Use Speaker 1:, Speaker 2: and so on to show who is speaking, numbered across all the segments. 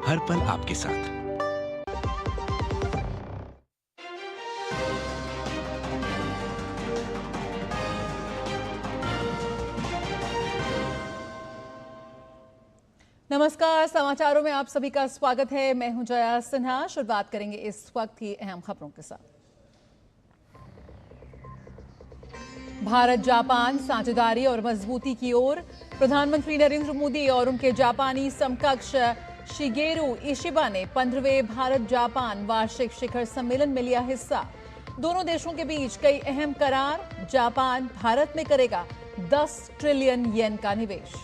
Speaker 1: हर पल आपके साथ।
Speaker 2: नमस्कार, समाचारों में आप सभी का स्वागत है। मैं हूं जया सिन्हा। शुरुआत करेंगे इस वक्त की अहम खबरों के साथ। भारत जापान साझेदारी और मजबूती की ओर। प्रधानमंत्री नरेंद्र मोदी और उनके जापानी समकक्ष शिगेरू इशिबा ने 15वें भारत जापान वार्षिक शिखर सम्मेलन में लिया हिस्सा। दोनों देशों के बीच कई अहम करार। जापान भारत में करेगा 10 ट्रिलियन येन का निवेश।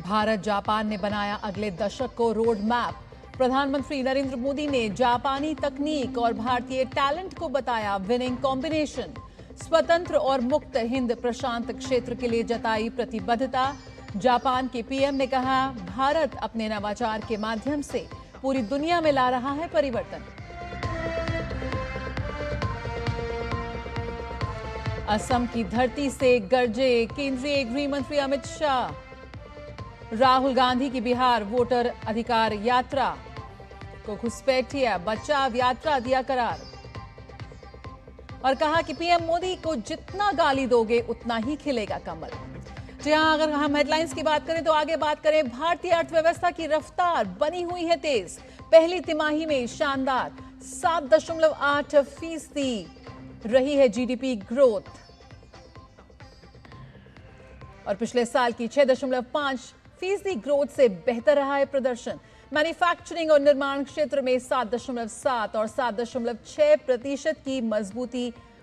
Speaker 2: भारत जापान ने बनाया अगले दशक को रोड मैप। प्रधानमंत्री नरेंद्र मोदी ने जापानी तकनीक और भारतीय टैलेंट को बताया विनिंग कॉम्बिनेशन। स्वतंत्र और मुक्त हिंद प्रशांत क्षेत्र के लिए जताई प्रतिबद्धता। जापान के पीएम ने कहा, भारत अपने नवाचार के माध्यम से पूरी दुनिया में ला रहा है परिवर्तन। असम की धरती से गरजे केंद्रीय गृह मंत्री अमित शाह। राहुल गांधी की बिहार वोटर अधिकार यात्रा को घुसपैठिया बचाव यात्रा दिया करार और कहा कि पीएम मोदी को जितना गाली दोगे उतना ही खिलेगा कमल। जी हां, अगर हम हेडलाइंस की बात करें तो आगे बात करें। भारतीय अर्थव्यवस्था की रफ्तार बनी हुई है तेज। पहली तिमाही में शानदार 7.8% रही है जीडीपी ग्रोथ और पिछले साल की 6.5% ग्रोथ से बेहतर रहा है प्रदर्शन। मैन्युफैक्चरिंग और निर्माण क्षेत्र में 7.7 और 7.6% की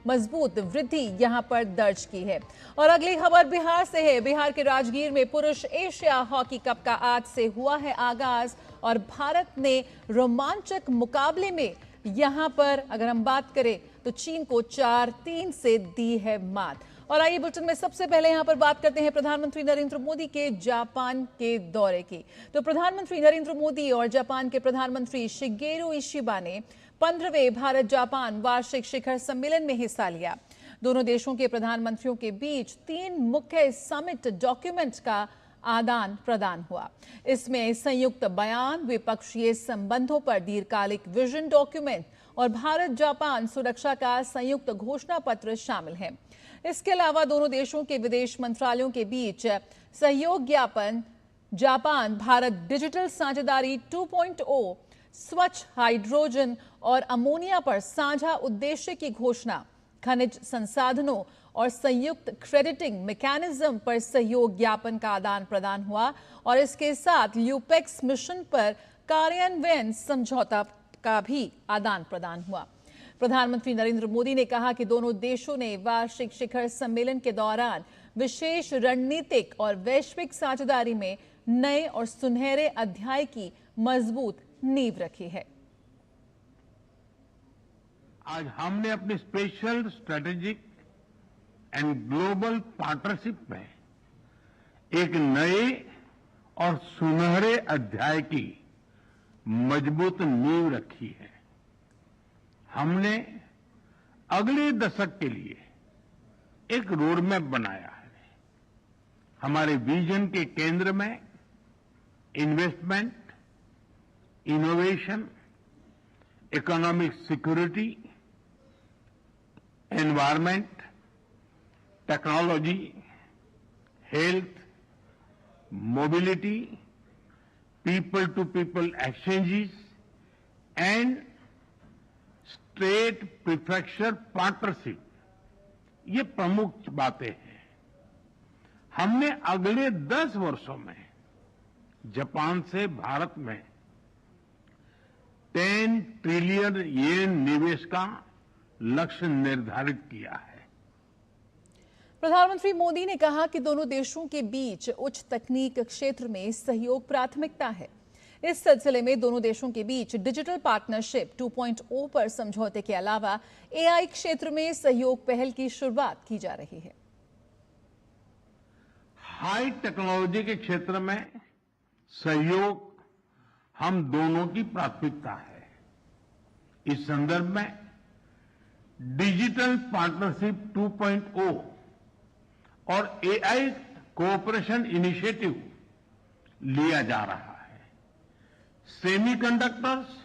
Speaker 2: मजबूत वृद्धि यहां पर दर्ज की है। और अगली खबर बिहार से है। बिहार के राजगीर में पुरुष एशिया हॉकी कप का आज से हुआ है आगाज और भारत ने रोमांचक मुकाबले में यहां पर अगर हम बात करें तो चीन को 4-3 से दी है मात। और आइए बुलेटिन में सबसे पहले यहां पर बात करते हैं प्रधानमंत्री नरेंद्र मोदी के जापान के दौरे की। तो प्रधानमंत्री नरेंद्र मोदी और जापान के प्रधानमंत्री शिगेरू इशिबा ने 15वें भारत जापान वार्षिक शिखर सम्मेलन में हिस्सा लिया। दोनों देशों के प्रधानमंत्रियों के बीच 3 मुख्य समिट डॉक्यूमेंट का आदान प्रदान हुआ। इसमें संयुक्त बयान, द्विपक्षीय संबंधों पर दीर्घकालिक विजन डॉक्यूमेंट और भारत जापान सुरक्षा का संयुक्त घोषणा पत्र शामिल है। इसके अलावा दोनों देशों के विदेश मंत्रालयों के बीच सहयोग ज्ञापन, जापान भारत डिजिटल साझेदारी 2.0, स्वच्छ हाइड्रोजन और अमोनिया पर साझा उद्देश्य की घोषणा, खनिज संसाधनों और संयुक्त क्रेडिटिंग मैकेनिज्म पर सहयोग ज्ञापन का आदान प्रदान हुआ और इसके साथ ल्यूपेक्स मिशन पर कार्यान्वयन समझौता का भी आदान प्रदान हुआ। प्रधानमंत्री नरेंद्र मोदी ने कहा कि दोनों देशों ने वार्षिक शिखर सम्मेलन के दौरान विशेष रणनीतिक और वैश्विक साझेदारी में नए और सुनहरे अध्याय की मजबूत नींव रखी है।
Speaker 3: आज हमने अपनी special strategic and global partnership में एक नए और सुनहरे अध्याय की मजबूत नींव रखी है। हमने अगले दशक के लिए एक रोडमैप बनाया है। हमारे विजन के केंद्र में investment, innovation, economic security, environment, technology, health, mobility, people to people exchanges and state prefecture partnership, ये प्रमुख बातें हैं। हमने अगले 10 वर्षों में जापान से भारत में 10 ट्रिलियन येन निवेश का लक्ष्य निर्धारित किया है।
Speaker 2: प्रधानमंत्री मोदी ने कहा कि दोनों देशों के बीच उच्च तकनीक क्षेत्र में सहयोग प्राथमिकता है। इस सिलसिले में दोनों देशों के बीच डिजिटल पार्टनरशिप 2.0 पर समझौते के अलावा एआई क्षेत्र में सहयोग पहल की शुरुआत की जा रही है।
Speaker 3: हाई टेक्नोलॉजी के क्षेत्र में सहयोग हम दोनों की प्राथमिकता है। इस संदर्भ में डिजिटल पार्टनरशिप 2.0 और एआई कोऑपरेशन इनिशिएटिव लिया जा रहा है। सेमीकंडक्टर्स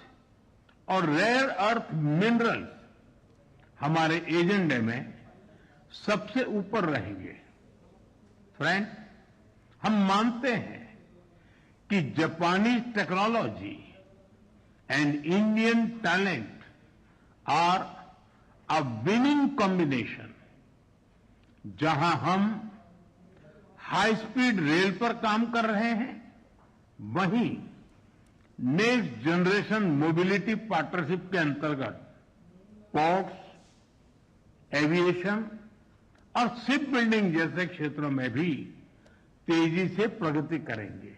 Speaker 3: और रेयर अर्थ मिनरल्स हमारे एजेंडे में सबसे ऊपर रहेंगे। फ्रेंड, हम मानते हैं कि जापानी technology and Indian talent are a winning combination. जहां हम हाई स्पीड रेल पर काम कर रहे हैं, वहीं नेक्स्ट जनरेशन मोबिलिटी पार्टनरशिप के अंतर्गत पोर्ट्स, एविएशन और शिप बिल्डिंग जैसे क्षेत्रों में भी तेजी से प्रगति करेंगे।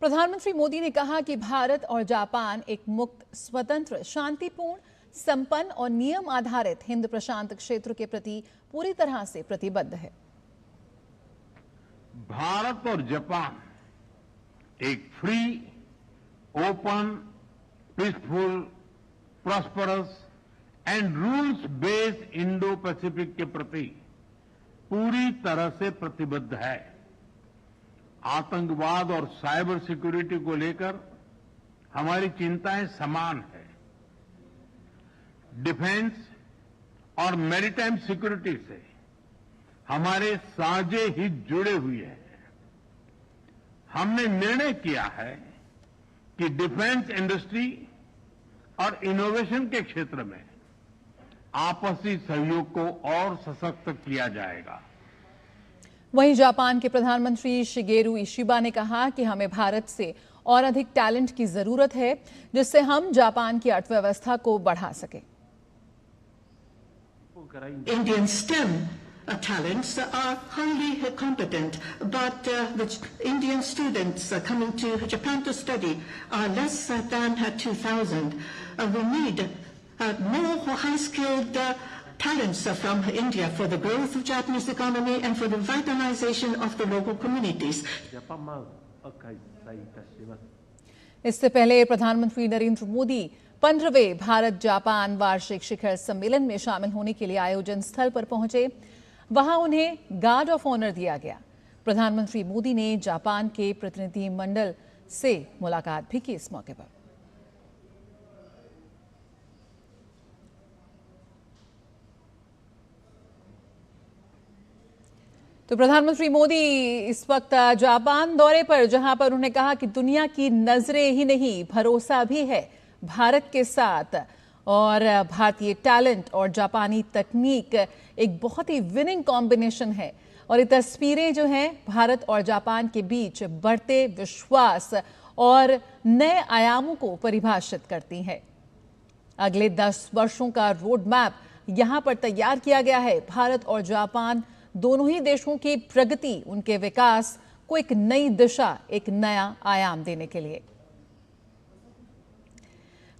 Speaker 2: प्रधानमंत्री मोदी ने कहा कि भारत और जापान एक मुक्त, स्वतंत्र, शांतिपूर्ण, संपन्न और नियम आधारित हिंद प्रशांत क्षेत्र के प्रति पूरी तरह से प्रतिबद्ध है।
Speaker 3: भारत और जापान एक free, open, peaceful, prosperous and rules based Indo Pacific के प्रति पूरी तरह से प्रतिबद्ध है। आतंकवाद और साइबर सिक्योरिटी को लेकर हमारी चिंताएं समान है। डिफेंस और मैरीटाइम सिक्योरिटी से हमारे साझे हित जुड़े हुए हैं। हमने निर्णय किया है कि डिफेंस इंडस्ट्री और इनोवेशन के क्षेत्र में आपसी सहयोग को और सशक्त किया जाएगा।
Speaker 2: वहीं जापान के प्रधानमंत्री शिगेरू इशिबा ने कहा कि हमें भारत से और अधिक टैलेंट की जरूरत है, जिससे हम जापान की अर्थव्यवस्था को बढ़ा सकें।
Speaker 1: Indian STEM talents are highly competent, but the Indian students coming to Japan to study are less than 2,000. We need more high-skilled talents from India for the growth of Japanese economy and for the vitalization of the local communities.
Speaker 2: इससे पहले प्रधानमंत्री Narendra Modi 15वें Bharat Japan वार्षिक शिखर सम्मेलन में शामिल होने के लिए आयोजन स्थल पर पहुंचे। वहां उन्हें गार्ड ऑफ ऑनर दिया गया। प्रधानमंत्री मोदी ने जापान के प्रतिनिधि मंडल से मुलाकात भी की। इस मौके पर तो प्रधानमंत्री मोदी इस वक्त जापान दौरे पर, जहां पर उन्होंने कहा कि दुनिया की नजरें ही नहीं, भरोसा भी है भारत के साथ, और भारतीय टैलेंट और जापानी तकनीक एक बहुत ही विनिंग कॉम्बिनेशन है। और ये तस्वीरें जो हैं भारत और जापान के बीच बढ़ते विश्वास और नए आयामों को परिभाषित करती हैं। अगले 10 वर्षों का रोड मैप यहां पर तैयार किया गया है। भारत और जापान दोनों ही देशों की प्रगति, उनके विकास को एक नई दिशा, एक नया आयाम देने के लिए।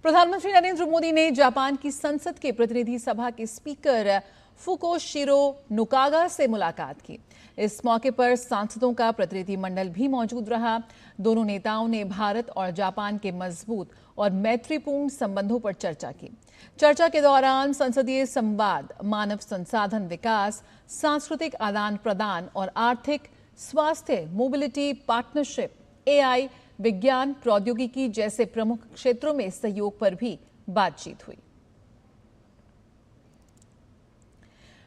Speaker 2: प्रधानमंत्री नरेंद्र मोदी ने जापान की संसद के प्रतिनिधि सभा के स्पीकर फुकोशिरो नुकागा से मुलाकात की। इस मौके पर सांसदों का प्रतिनिधिमंडल भी मौजूद रहा। दोनों नेताओं ने भारत और जापान के मजबूत और मैत्रीपूर्ण संबंधों पर चर्चा की। चर्चा के दौरान संसदीय संवाद, मानव संसाधन विकास, सांस्कृतिक आदान प्रदान और आर्थिक, स्वास्थ्य, मोबिलिटी, पार्टनरशिप, एआई, विज्ञान प्रौद्योगिकी जैसे प्रमुख क्षेत्रों में सहयोग पर भी बातचीत हुई।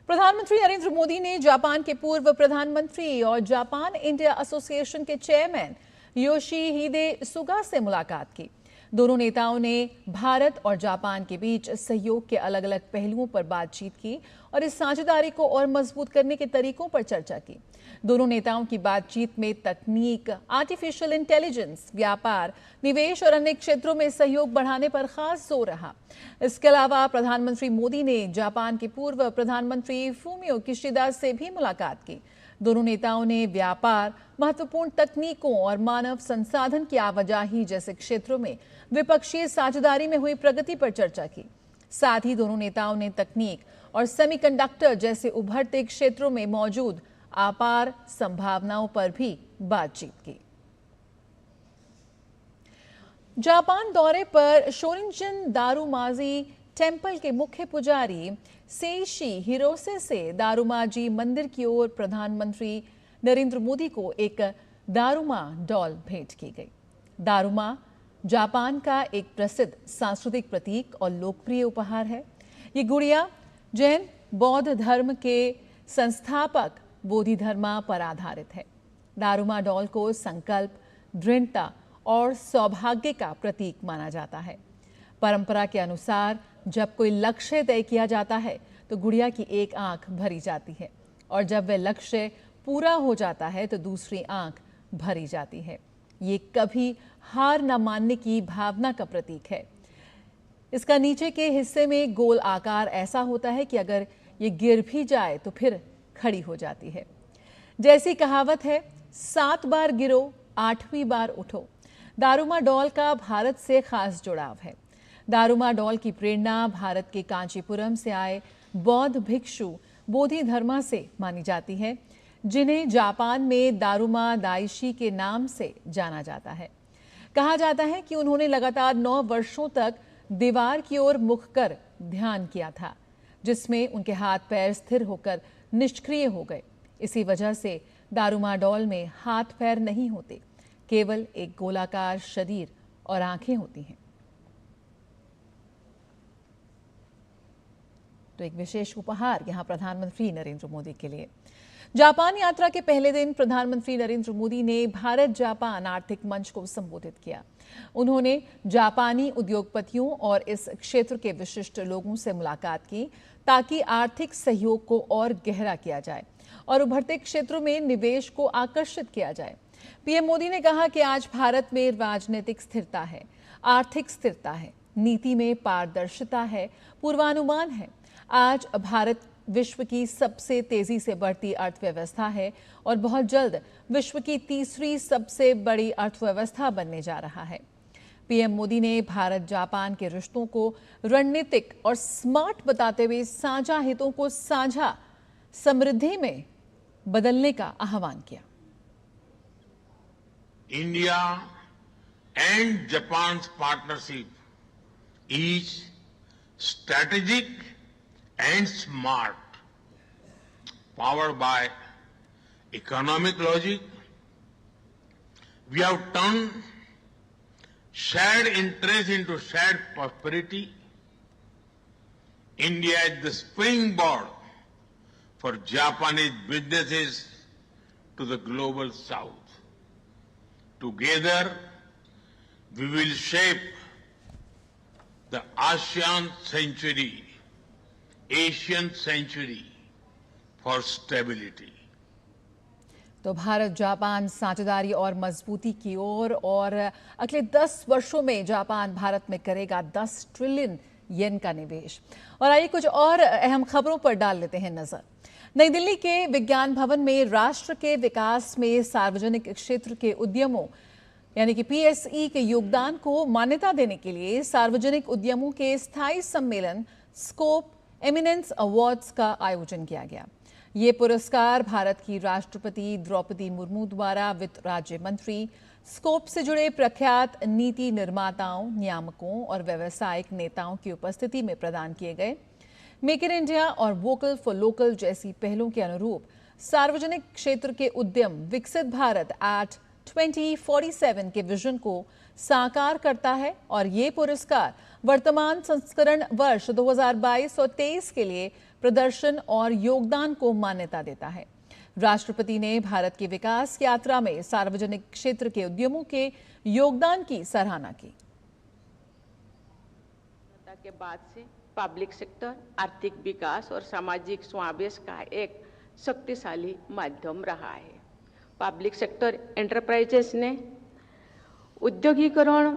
Speaker 2: प्रधानमंत्री नरेंद्र मोदी ने जापान के पूर्व प्रधानमंत्री और जापान इंडिया एसोसिएशन के चेयरमैन योशिहिदे सुगा से मुलाकात की। दोनों नेताओं ने भारत और जापान के बीच सहयोग के अलग अलग पहलुओं पर बातचीत की और इस साझेदारी को और मजबूत करने के तरीकों पर चर्चा की। दोनों नेताओं की बातचीत में तकनीक, आर्टिफिशियल इंटेलिजेंस, व्यापार, निवेश और अन्य क्षेत्रों में सहयोग बढ़ाने पर खास जोर रहा। इसके अलावा प्रधानमंत्री मोदी ने जापान के पूर्व प्रधानमंत्री फूमियो किशिदा से भी मुलाकात की। दोनों नेताओं ने व्यापार, महत्वपूर्ण तकनीकों और मानव संसाधन की आवाजाही जैसे क्षेत्रों में द्विपक्षीय साझेदारी में हुई प्रगति पर चर्चा की। साथ ही दोनों नेताओं ने तकनीक और सेमीकंडक्टर जैसे उभरते क्षेत्रों में मौजूद अपार संभावनाओं पर भी बातचीत की। जापान दौरे पर शोरिंजन दारुमाजी टेंपल के मुख्य पुजारी सेइशी हिरोसे से दारुमाजी मंदिर की ओर प्रधानमंत्री नरेंद्र मोदी को एक दारुमा डॉल भेंट की गई। दारुमा जापान का एक प्रसिद्ध सांस्कृतिक प्रतीक और लोकप्रिय उपहार है। ये गुड़िया जैन बौद्ध धर्म के संस्थापक बोधिधर्मा पर आधारित है। दारुमा डॉल को संकल्प, दृढ़ता और सौभाग्य का प्रतीक माना जाता है। परंपरा के अनुसार जब कोई लक्ष्य तय किया जाता है तो गुड़िया की एक आंख भरी जाती है और जब वह लक्ष्य पूरा हो जाता है तो दूसरी आंख भरी जाती है। ये कभी हार न मानने की भावना का प्रतीक है। इसका नीचे के हिस्से में गोल आकार ऐसा होता है कि अगर ये गिर भी जाए तो फिर खड़ी हो जाती है। जैसी कहावत है, 7 बार गिरो 8वीं बार उठो। दारुमा डॉल का भारत से खास जुड़ाव है। दारुमा डॉल की प्रेरणा भारत के कांचीपुरम से आए बौद्ध भिक्षु बोधिधर्मा से मानी जाती है, जिन्हें जापान में दारुमा दाइशी के नाम से जाना जाता है। कहा जाता है कि उन्होंने लगातार 9 वर्षों तक दीवार की ओर मुख कर ध्यान किया था, जिसमें उनके हाथ पैर स्थिर होकर निष्क्रिय हो गए। इसी वजह से दारुमा डॉल में हाथ पैर नहीं होते, केवल एक गोलाकार शरीर और आंखें होती हैं। तो एक विशेष उपहार यहां प्रधानमंत्री नरेंद्र मोदी के लिए। जापान यात्रा के पहले दिन प्रधानमंत्री नरेंद्र मोदी ने भारत जापान आर्थिक मंच को संबोधित किया। उन्होंने जापानी उद्योगपतियों और इस क्षेत्र के विशिष्ट लोगों से मुलाकात की ताकि आर्थिक सहयोग को और गहरा किया जाए और उभरते क्षेत्रों में निवेश को आकर्षित किया जाए। पीएम मोदी ने कहा कि आज भारत में राजनीतिक स्थिरता है, आर्थिक स्थिरता है, नीति में पारदर्शिता है, पूर्वानुमान है। आज भारत विश्व की सबसे तेजी से बढ़ती अर्थव्यवस्था है और बहुत जल्द विश्व की तीसरी सबसे बड़ी अर्थव्यवस्था बनने जा रहा है। पीएम मोदी ने भारत जापान के रिश्तों को रणनीतिक और स्मार्ट बताते हुए साझा हितों को साझा समृद्धि में बदलने का आह्वान किया।
Speaker 3: India and Japan partnership is strategic and smart, powered by economic logic. We have turned shared interest into shared prosperity. India is the springboard for Japanese businesses to the global south. Together, we will shape the ASEAN century, Asian century for stability.
Speaker 2: तो Bharat Japan साझेदारी और मजबूती की ओर और अगले 10 वर्षों में Japan Bharat में करेगा 10 ट्रिलियन येन का निवेश। और आइए कुछ और अहम खबरों पर डाल लेते हैं नजर। नई दिल्ली के विज्ञान भवन में राष्ट्र के विकास में सार्वजनिक क्षेत्र के उद्यमों यानी कि पीएसई के योगदान को मान्यता देने के लिए सार्वजनिक उद्यमों के स्थायी सम्मेलन स्कोप एमिनेंस अवार्ड्स का आयोजन किया गया। ये पुरस्कार भारत की राष्ट्रपति द्रौपदी मुर्मू द्वारा वित्त राज्य मंत्री, स्कोप से जुड़े प्रख्यात नीति निर्माताओं, नियामकों और व्यावसायिक नेताओं की उपस्थिति में प्रदान किए गए। मेक इन इंडिया और वोकल फॉर लोकल जैसी पहलों के अनुरूप सार्वजनिक क्षेत्र के उद्यम विकसित भारत एट 2047 के विजन को साकार करता है और ये पुरस्कार वर्तमान संस्करण वर्ष 2022 और 23 के लिए प्रदर्शन और योगदान को मान्यता देता है। राष्ट्रपति ने भारत की विकास यात्रा में सार्वजनिक क्षेत्र के उद्यमों के योगदान की सराहना की।
Speaker 4: के बाद से पब्लिक सेक्टर आर्थिक विकास और सामाजिक समावेश का एक शक्तिशाली माध्यम रहा है। पब्लिक सेक्टर एंटरप्राइजेस ने औद्योगिकरण,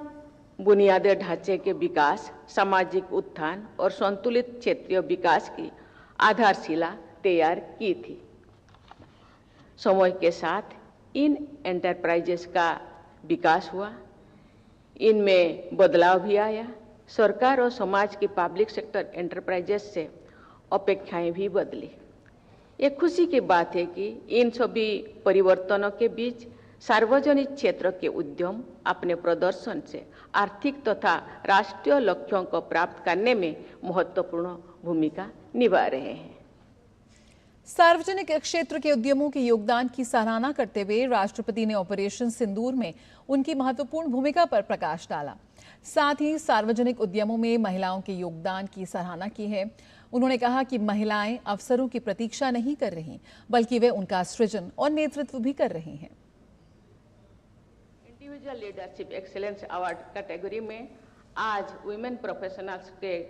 Speaker 4: बुनियादी ढांचे के विकास, सामाजिक उत्थान और संतुलित क्षेत्रीय विकास की आधारशिला तैयार की थी। समय के साथ इन एंटरप्राइजेस का विकास हुआ, इनमें बदलाव भी आया। सरकार और समाज की पब्लिक सेक्टर एंटरप्राइजेस से अपेक्षाएं भी बदली। ये खुशी की बात है कि इन सभी परिवर्तनों के बीच सार्वजनिक क्षेत्र के उद्यम अपने प्रदर्शन से आर्थिक तथा राष्ट्रीय लक्ष्यों को प्राप्त करने में महत्वपूर्ण भूमिका निभा रहे हैं।
Speaker 2: सार्वजनिक क्षेत्र के उद्यमों के योगदान की सराहना करते हुए राष्ट्रपति ने ऑपरेशन सिंदूर में उनकी महत्वपूर्ण भूमिका पर प्रकाश डाला। साथ ही सार्वजनिक उद्यमों में महिलाओं के योगदान की सराहना की है। उन्होंने कहा कि महिलाएं अवसरों की प्रतीक्षा नहीं कर रही, बल्कि वे उनका सृजन और नेतृत्व भी कर रही हैं।
Speaker 4: Individual leadership excellence award category में आज वुमेन प्रोफेशनल्स के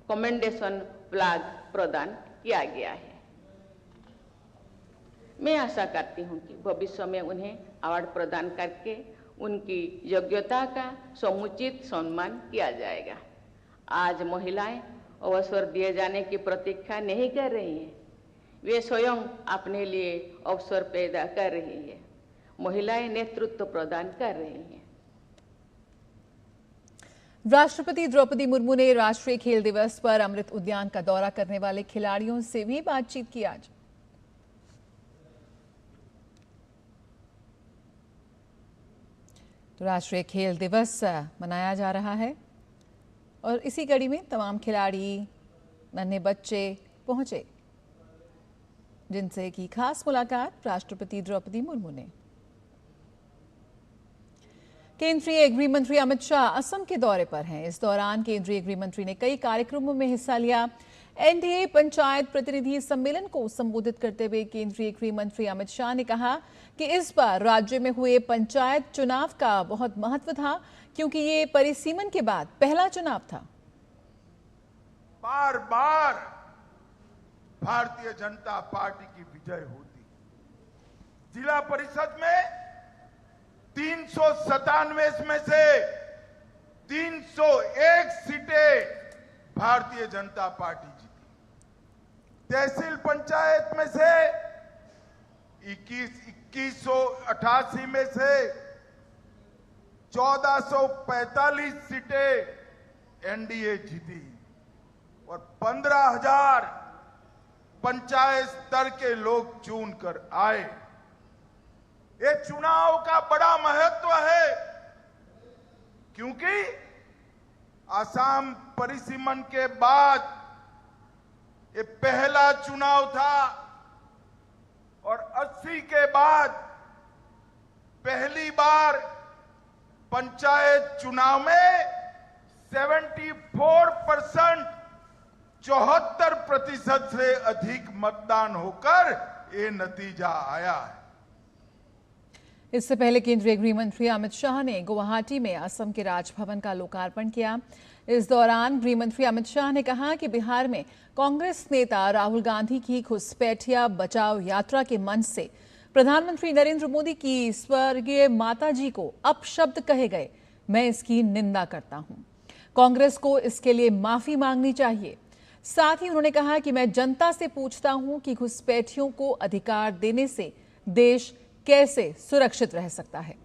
Speaker 4: कमेंडेशन फ्लैग प्रदान किया गया है। मैं आशा करती हूं कि भविष्य में उन्हें अवार्ड प्रदान करके उनकी योग्यता का समुचित सम्मान किया जाएगा। आज महिलाएं अवसर दिए जाने की प्रतीक्षा नहीं कर रही हैं, वे स्वयं अपने लिए अवसर पैदा कर रही हैं। महिलाएं नेतृत्व प्रदान कर रही हैं।
Speaker 2: राष्ट्रपति द्रौपदी मुर्मू ने राष्ट्रीय खेल दिवस पर अमृत उद्यान का दौरा करने वाले खिलाड़ियों से भी बातचीत की। आज तो राष्ट्रीय खेल दिवस मनाया जा रहा है और इसी कड़ी में तमाम खिलाड़ी, नन्हे बच्चे पहुंचे, जिनसे की खास मुलाकात राष्ट्रपति द्रौपदी मुर्मू ने। केंद्रीय गृह मंत्री अमित शाह असम के दौरे पर हैं। इस दौरान केंद्रीय गृह मंत्री ने कई कार्यक्रमों में हिस्सा लिया। एनडीए पंचायत प्रतिनिधि सम्मेलन को संबोधित करते हुए केंद्रीय गृह मंत्री अमित शाह ने कहा कि इस बार राज्य में हुए पंचायत चुनाव का बहुत महत्व था, क्योंकि ये परिसीमन के बाद पहला चुनाव था।
Speaker 5: बार बार भारतीय जनता पार्टी की विजय होती। जिला परिषद में 397 में से 301 सीटें भारतीय जनता पार्टी जीती। तहसील पंचायत में से 2188 में से 1445 सीटें एनडीए जीती और 15,000 पंचायत स्तर के लोग चुनकर आए। ये चुनाव का बड़ा महत्व है, क्योंकि असम परिसीमन के बाद ये पहला चुनाव था और 80 के बाद पहली बार पंचायत चुनाव में 74% 74% से अधिक मतदान होकर ये नतीजा आया है।
Speaker 2: इससे पहले केंद्रीय गृह मंत्री अमित शाह ने गुवाहाटी में असम के राजभवन का लोकार्पण किया। इस दौरान गृह मंत्री अमित शाह ने कहा कि बिहार में कांग्रेस नेता राहुल गांधी की घुसपैठिया बचाओ यात्रा के मंच से प्रधानमंत्री नरेंद्र मोदी की स्वर्गीय माताजी को अपशब्द कहे गए। मैं इसकी निंदा करता हूं। कांग्रेस को इसके लिए माफी मांगनी चाहिए। साथ ही उन्होंने कहा कि मैं जनता से पूछता हूं कि घुसपैठियों को अधिकार देने से देश कैसे सुरक्षित रह सकता है।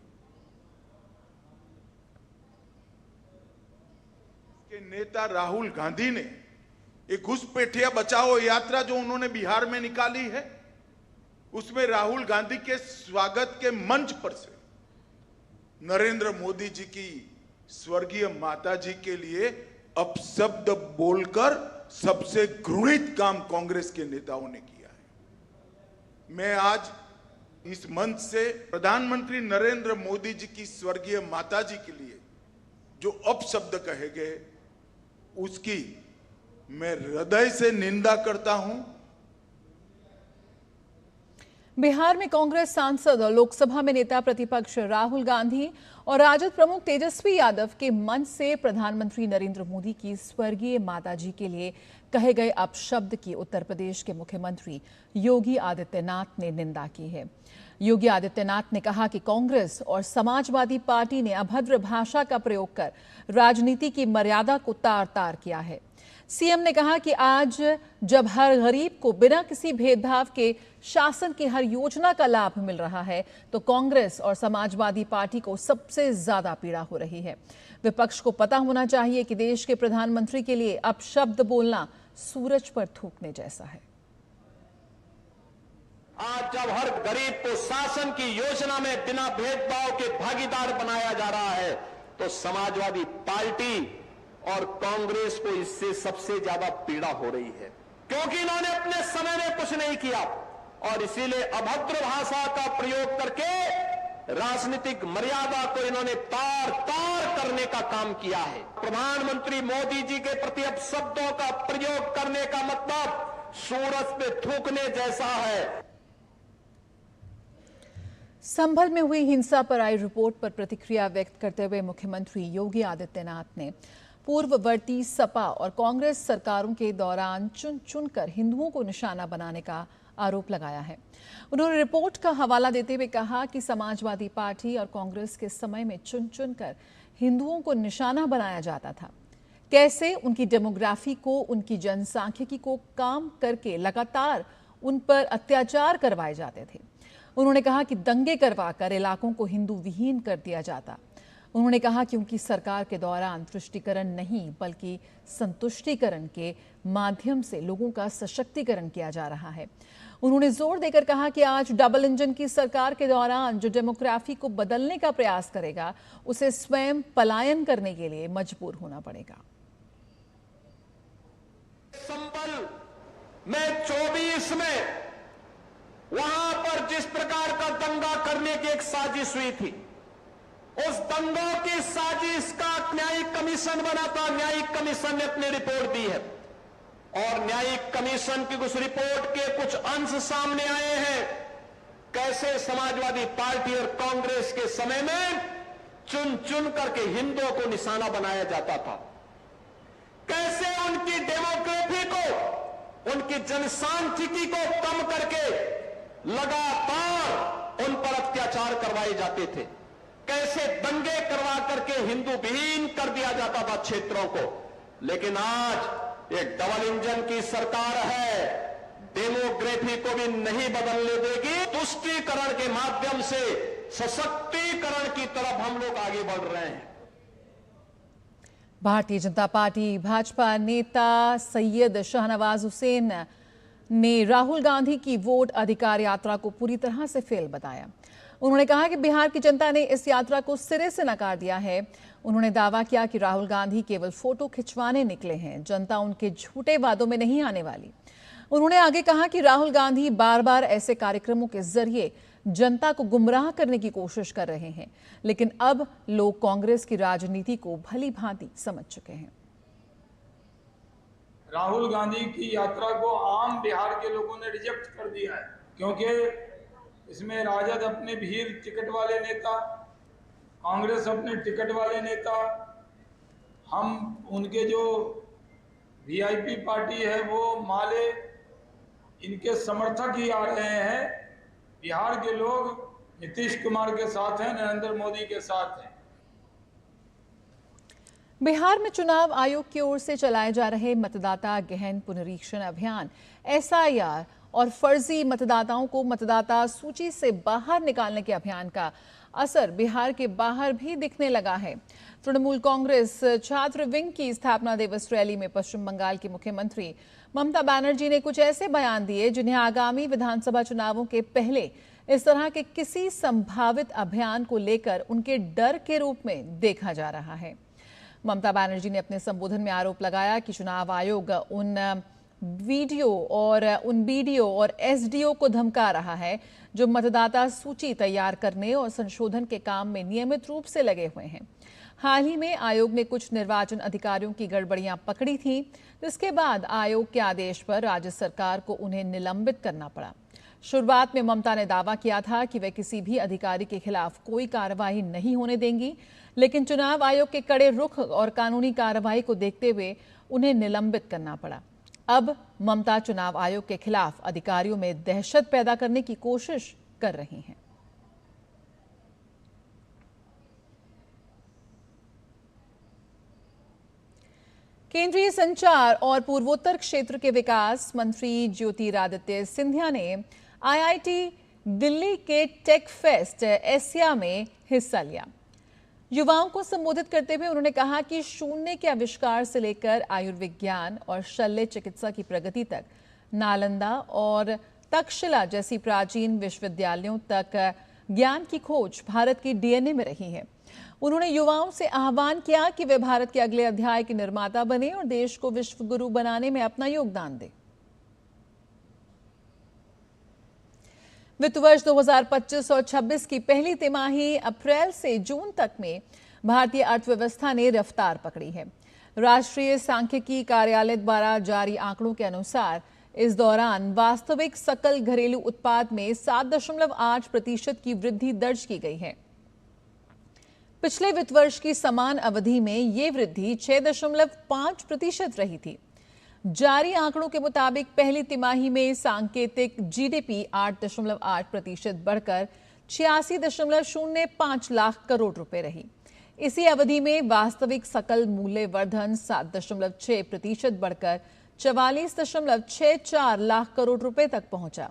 Speaker 5: के नेता राहुल गांधी ने एक घुसपैठिया बचाओ यात्रा जो उन्होंने बिहार में निकाली है, उसमें राहुल गांधी के स्वागत के मंच पर से नरेंद्र मोदी जी की स्वर्गीय माता जी के लिए अपशब्द बोलकर सबसे घृणित काम कांग्रेस के नेताओं ने किया है। मैं आज इस मंच से प्रधानमंत्री नरेंद्र मोदी जी की स्वर्गीय माता जी के लिए जो अपशब्द कहे गए, उसकी मैं हृदय से निंदा करता हूं।
Speaker 2: बिहार में कांग्रेस सांसद और लोकसभा में नेता प्रतिपक्ष राहुल गांधी और राजद प्रमुख तेजस्वी यादव के मंच से प्रधानमंत्री नरेंद्र मोदी की स्वर्गीय माताजी के लिए कहे गए अपशब्द की उत्तर प्रदेश के मुख्यमंत्री योगी आदित्यनाथ ने निंदा की है। योगी आदित्यनाथ ने कहा कि कांग्रेस और समाजवादी पार्टी ने अभद्र भाषा का प्रयोग कर राजनीति की मर्यादा को तार-तार किया है। सीएम ने कहा कि आज जब हर गरीब को बिना किसी भेदभाव के शासन की हर योजना का लाभ मिल रहा है, तो कांग्रेस और समाजवादी पार्टी को सबसे ज्यादा पीड़ा हो रही है। विपक्ष को पता होना चाहिए कि देश के प्रधानमंत्री के लिए अपशब्द बोलना सूरज पर थूकने जैसा है।
Speaker 6: आज जब हर गरीब को शासन की योजना में बिना भेदभाव के भागीदार बनाया जा रहा है, तो समाजवादी पार्टी और कांग्रेस को इससे सबसे ज्यादा पीड़ा हो रही है, क्योंकि इन्होंने अपने समय में कुछ नहीं किया और इसीलिए अभद्र भाषा का प्रयोग करके राजनीतिक मर्यादा को इन्होंने तार तार करने का काम किया है। प्रधानमंत्री मोदी जी के प्रति अपशब्दों का प्रयोग करने का मतलब सूरज पे थूकने जैसा है।
Speaker 2: संभल में हुई हिंसा पर आई रिपोर्ट पर प्रतिक्रिया व्यक्त करते हुए मुख्यमंत्री योगी आदित्यनाथ ने पूर्ववर्ती सपा और कांग्रेस सरकारों के दौरान चुन चुनकर हिंदुओं को निशाना बनाने का आरोप लगाया है। उन्होंने रिपोर्ट का हवाला देते हुए कहा कि समाजवादी पार्टी और कांग्रेस के समय में चुन चुनकर हिंदुओं को निशाना बनाया जाता था। कैसे उनकी डेमोग्राफी को, उनकी जनसांख्यिकी को काम करके लगातार उन पर अत्याचार करवाए जाते थे। उन्होंने कहा कि दंगे करवाकर इलाकों को हिंदू विहीन कर दिया जाता। उन्होंने कहा कि उनकी सरकार के दौरान तुष्टीकरण नहीं बल्कि संतुष्टीकरण के माध्यम से लोगों का सशक्तिकरण किया जा रहा है। उन्होंने जोर देकर कहा कि आज डबल इंजन की सरकार के दौरान जो डेमोग्राफी को बदलने का प्रयास करेगा, उसे स्वयं पलायन करने के लिए मजबूर होना पड़ेगा।
Speaker 6: संभल में 24 में वहां पर जिस प्रकार का दंगा करने की एक साजिश हुई थी, उस दंगों की साजिश का न्यायिक कमीशन बना था। न्यायिक कमीशन ने अपनी रिपोर्ट दी है और न्यायिक कमीशन की उस रिपोर्ट के कुछ अंश सामने आए हैं। कैसे समाजवादी पार्टी और कांग्रेस के समय में चुन चुन करके हिंदुओं को निशाना बनाया जाता था, कैसे उनकी डेमोग्राफी को, उनकी जनसांख्यिकी को कम करके लगातार उन पर अत्याचार करवाए जाते थे, कैसे दंगे करवा करके हिंदू विहीन कर दिया जाता था क्षेत्रों को। लेकिन आज एक डबल इंजन की सरकार है, डेमोग्राफी को भी नहीं बदलने देगी। तुष्टीकरण के माध्यम से सशक्तिकरण की तरफ हम लोग आगे बढ़ रहे हैं।
Speaker 2: भारतीय जनता पार्टी भाजपा नेता सैयद शाहनवाज हुसैन ने राहुल गांधी की वोट अधिकार यात्रा को पूरी तरह से फेल बताया। उन्होंने कहा कि बिहार की जनता ने इस यात्रा को सिरे से नकार दिया है। उन्होंने दावा किया कि राहुल गांधी केवल फोटो खिंचवाने निकले हैं, जनता उनके झूठे वादों में नहीं आने वाली। उन्होंने आगे कहा कि राहुल गांधी बार बार ऐसे कार्यक्रमों के जरिए जनता को गुमराह करने की कोशिश कर रहे हैं, लेकिन अब लोग कांग्रेस की राजनीति को भली भांति समझ चुके हैं।
Speaker 7: राहुल गांधी की यात्रा को आम बिहार के लोगों ने रिजेक्ट कर दिया है, क्योंकि इसमें राजद अपने भीड़ टिकट वाले नेता, कांग्रेस अपने टिकट वाले नेता, हम उनके जो वीआईपी पार्टी है वो माले, इनके समर्थक ही आ रहे हैं। बिहार के लोग नीतीश कुमार के साथ हैं, नरेंद्र मोदी के साथ हैं।
Speaker 2: बिहार में चुनाव आयोग की ओर से चलाए जा रहे मतदाता गहन पुनरीक्षण अभियान, एसआईआर और फर्जी मतदाताओं को मतदाता सूची से बाहर निकालने के अभियान का असर बिहार के बाहर भी दिखने लगा है। तृणमूल कांग्रेस छात्र विंग की स्थापना दिवस रैली में पश्चिम बंगाल की मुख्यमंत्री ममता बनर्जी ने कुछ ऐसे बयान दिए जिन्हें आगामी विधानसभा चुनावों के पहले इस तरह के किसी संभावित अभियान को लेकर उनके डर के रूप में देखा जा रहा है। ममता बनर्जी ने अपने संबोधन में आरोप लगाया कि चुनाव आयोग उन बीडीओ और एसडीओ को धमका रहा है जो मतदाता सूची तैयार करने और संशोधन के काम में नियमित रूप से लगे हुए हैं। हाल ही में आयोग ने कुछ निर्वाचन अधिकारियों की गड़बड़ियां पकड़ी थी, जिसके बाद आयोग के आदेश पर राज्य सरकार को उन्हें निलंबित करना पड़ा। शुरुआत में ममता ने दावा किया था कि वे किसी भी अधिकारी के खिलाफ कोई कार्रवाई नहीं होने देंगी, लेकिन चुनाव आयोग के कड़े रुख और कानूनी कार्रवाई को देखते हुए उन्हें निलंबित करना पड़ा। अब ममता चुनाव आयोग के खिलाफ अधिकारियों में दहशत पैदा करने की कोशिश कर रही हैं। केंद्रीय संचार और पूर्वोत्तर क्षेत्र के विकास मंत्री ज्योतिरादित्य सिंधिया ने आईआईटी दिल्ली के टेक फेस्ट एशिया में हिस्सा लिया। युवाओं को संबोधित करते हुए उन्होंने कहा कि शून्य के आविष्कार से लेकर आयुर्विज्ञान और शल्य चिकित्सा की प्रगति तक नालंदा और तक्षशिला जैसी प्राचीन विश्वविद्यालयों तक ज्ञान की खोज भारत की डीएनए में रही है। उन्होंने युवाओं से आह्वान किया कि वे भारत के अगले अध्याय के निर्माता बने और देश को विश्व गुरु बनाने में अपना योगदान दें। वित्त वर्ष 2025 और 26 की पहली तिमाही अप्रैल से जून तक में भारतीय अर्थव्यवस्था ने रफ्तार पकड़ी है। राष्ट्रीय सांख्यिकी कार्यालय द्वारा जारी आंकड़ों के अनुसार इस दौरान वास्तविक सकल घरेलू उत्पाद में 7.8% की वृद्धि दर्ज की गई है। पिछले वित्त वर्ष की समान अवधि में ये वृद्धि 6.5% रही थी। जारी आंकड़ों के मुताबिक पहली तिमाही में सांकेतिक जीडीपी 8.8% बढ़कर 86.05 लाख करोड़ रुपए रही। इसी अवधि में वास्तविक सकल मूल्य वर्धन 7.6% बढ़कर 44.64 लाख करोड़ रुपए तक पहुंचा।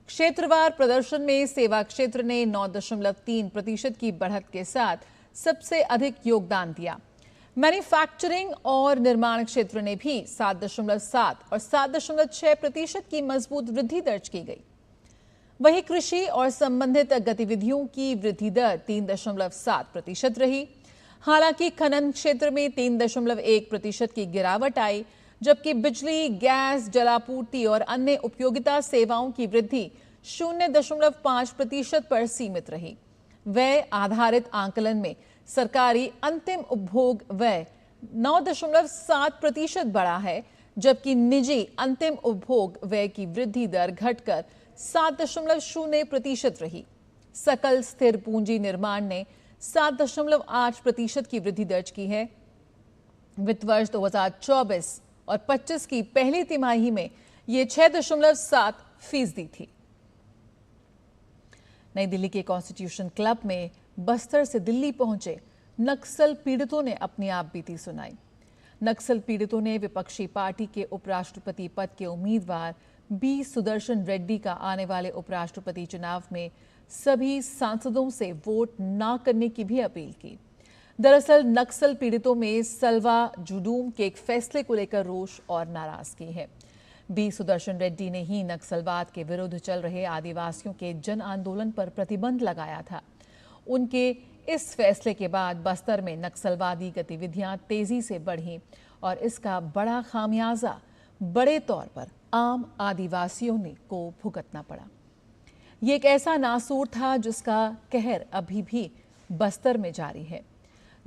Speaker 2: क्षेत्रवार प्रदर्शन में सेवा क्षेत्र ने 9.3% की बढ़त के साथ सबसे अधिक योगदान दिया। मैन्युफैक्चरिंग और निर्माण क्षेत्र ने भी 7.7 और 7.6% की मजबूत वृद्धि दर्ज की गई। वहीं कृषि और संबंधित गतिविधियों की वृद्धि दर 3.7% रही। हालांकि खनन क्षेत्र में 3.1% की गिरावट आई, जबकि बिजली, गैस, जलापूर्ति और अन्य उपयोगिता सेवाओं की वृद्धि 0.5% पर सीमित रही। व्यय आधारित आंकलन में सरकारी अंतिम उपभोग व्यय 9.7% बढ़ा है, जबकि निजी अंतिम उपभोग व्यय की वृद्धि दर घटकर 7.0% रही। सकल स्थिर पूंजी निर्माण ने 7.8% की वृद्धि दर्ज की है। वित्त वर्ष 2024 और 25 की पहली तिमाही में यह 6.7% थी। नई दिल्ली के कॉन्स्टिट्यूशन क्लब में बस्तर से दिल्ली पहुंचे नक्सल पीड़ितों ने अपनी आप बीती सुनाई। नक्सल पीड़ितों ने विपक्षी पार्टी के उपराष्ट्रपति पद के उम्मीदवार बी सुदर्शन रेड्डी का आने वाले उपराष्ट्रपति चुनाव में सभी सांसदों से वोट न करने की भी अपील की। दरअसल नक्सल पीड़ितों में सलवा जुडूम के एक फैसले को लेकर रोष और नाराजगी है। बी सुदर्शन रेड्डी ने ही नक्सलवाद के विरुद्ध चल रहे आदिवासियों के जन आंदोलन पर प्रतिबंध लगाया था। उनके इस फैसले के बाद बस्तर में नक्सलवादी गतिविधियां तेजी से बढ़ीं और इसका बड़ा खामियाजा बड़े तौर पर आम आदिवासियों को भुगतना पड़ा। ये एक ऐसा नासूर था जिसका कहर अभी भी बस्तर में जारी है।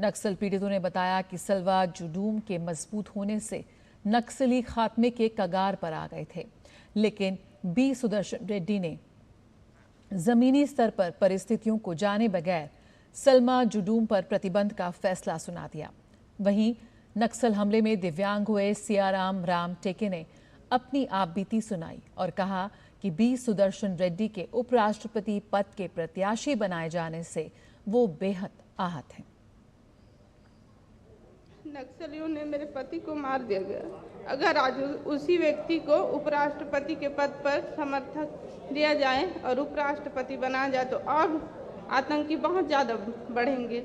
Speaker 2: नक्सल पीड़ितों ने बताया कि सलवा जुडूम के मजबूत होने से नक्सली खात्मे के कगार पर आ गए थे, लेकिन बी सुदर्शन रेड्डी ने जमीनी स्तर पर परिस्थितियों को जाने बगैर सलमा जुडूम पर प्रतिबंध का फैसला सुना दिया। वहीं नक्सल हमले में दिव्यांग हुए सियाराम राम टेके ने अपनी आपबीती सुनाई और कहा कि बी सुदर्शन रेड्डी के उपराष्ट्रपति पद के प्रत्याशी बनाए जाने से वो बेहद आहत हैं।
Speaker 8: नक्सलियों ने मेरे पति को मार दिया गया। अगर आज उसी व्यक्ति को उपराष्ट्रपति के पद पर समर्थन दिया जाए और उपराष्ट्रपति बनाया जाए तो और आतंकी बहुत ज़्यादा बढ़ेंगे।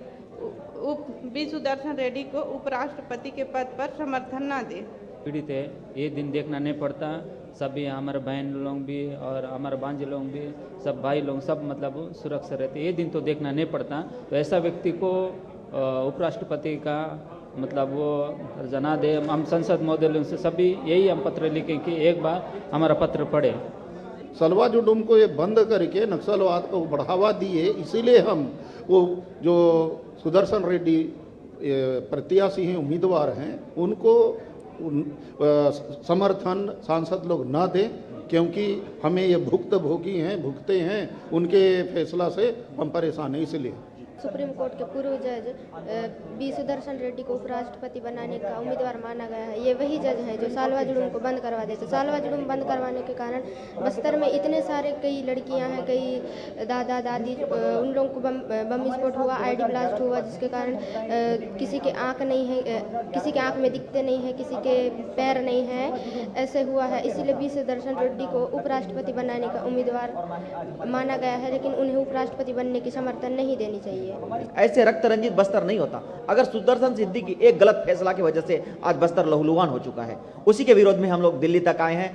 Speaker 8: बी सुदर्शन रेड्डी को उपराष्ट्रपति के पद पर समर्थन ना दे।
Speaker 9: पीड़ित है, ये दिन देखना नहीं पड़ता। सभी हमारे बहन लोग भी और हमारे भांजे लोग भी, सब भाई लोग सब मतलब सुरक्षित रहते। ये दिन तो देखना नहीं पड़ता। तो ऐसा व्यक्ति को उपराष्ट्रपति का मतलब वो जना दे। हम संसद महोदय से सभी यही हम पत्र लिखें कि एक बार हमारा पत्र पढ़े।
Speaker 10: सलवा जुडूम को ये बंद करके नक्सलवाद को बढ़ावा दिए, इसीलिए हम वो जो सुदर्शन रेड्डी प्रत्याशी हैं, उम्मीदवार हैं, उनको समर्थन सांसद लोग ना दें, क्योंकि हमें ये भुगते हैं उनके फैसला से हम परेशान हैं। इसलिए
Speaker 11: सुप्रीम कोर्ट के पूर्व जज बी सुदर्शन रेड्डी को उपराष्ट्रपति बनाने का उम्मीदवार माना गया है। ये वही जज हैं जो सालवा जुडूम को बंद करवा देते। सालवा जुडूम बंद करवाने के कारण बस्तर में इतने सारे कई लड़कियां हैं, कई दादा दादी, उन लोगों को बम विस्फोट हुआ, आईडी ब्लास्ट हुआ, जिसके कारण किसी के आँख नहीं है, किसी के आँख में दिखते नहीं है, किसी के पैर नहीं है, ऐसे हुआ है। इसीलिए बी सुदर्शन रेड्डी को उपराष्ट्रपति बनाने का उम्मीदवार माना गया है, लेकिन उन्हें उपराष्ट्रपति बनने की समर्थन नहीं देनी चाहिए।
Speaker 12: ऐसे रक्त रंजित बस्तर नहीं होता। अगर सुदर्शन सिद्दी की एक गलत फैसला की वजह से आज बस्तर लहूलुहान हो चुका है, उसी के विरोध में हम लोग दिल्ली तक आए हैं।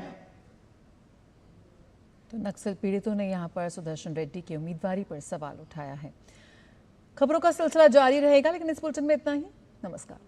Speaker 2: तो नक्सल पीड़ितों ने यहां पर सुदर्शन रेड्डी की उम्मीदवारी पर सवाल उठाया है। खबरों का सिलसिला जारी रहेगा, लेकिन इस बुलेटिन में इतना ही। नमस्कार।